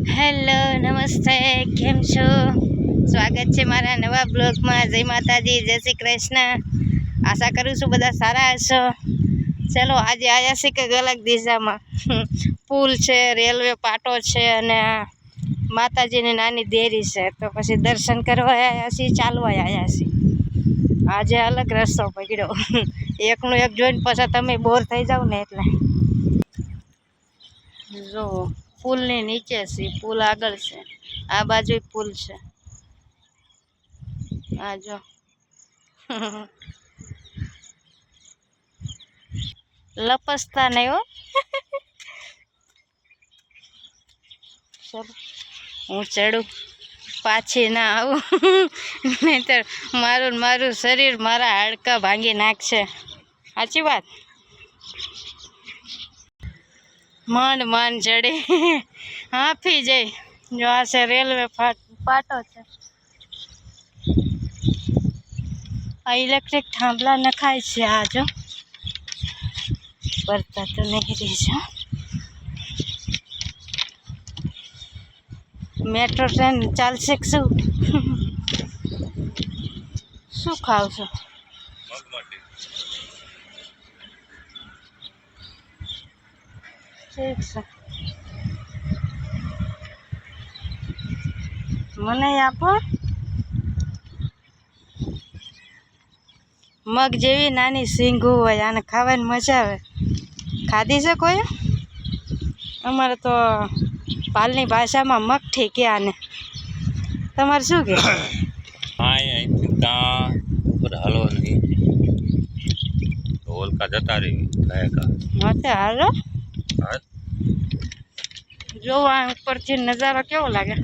Hello, નમસ્તે, કેમ છો? સ્વાગત છે મારા નવા બ્લોગમાં. જય માતાજી, જય શ્રી કૃષ્ણ. આશા કરું છું બધા સારા હશો. ચલો, આજે આવ્યા છે કંઈક અલગ દિશામાં. પુલ છે, રેલવે પાટો છે અને માતાજીની નાની દેરી છે. તો પછી દર્શન કરવા આવ્યા છીએ, ચાલવા આવ્યા છીએ. આજે અલગ રસ્તો પકડ્યો. એકનું એક જોઈને પાછા તમે બોર થઈ જાવ ને એટલે. જો પુલની નીચે છે, પુલ આગળ છે, આ બાજુ પુલ છે. આ જો લપસતા નહીં હો. ચલો હું ચડું, પાછી ના આવું, નહીતર મારું શરીર મારા હાડકા ભાંગી નાખશે. સાચી વાત. માંડ ચડે, હાંફી જાય. જો આ છે રેલવે પાટો છે. આ ઇલેક્ટ્રિક થાંભલા નખાય છે. આ જો પડતા તો નહીં રહી છે. મેટ્રો ટ્રેન ચાલશે કે શું? શું ખાવ છો? ઠીક છે, મને આપો. મગ જેવી નાની સિંગું હોય, આને ખાવાની મજા આવે. ખાધી છે કોઈ? અમારે તો પાલની ભાષામાં મગઠી કે આને. તમારે શું કે? હાલો નહીં ઓલકા જતા રહી હા હાલો. જો આ ઉપરથી નજારો કેવો લાગે.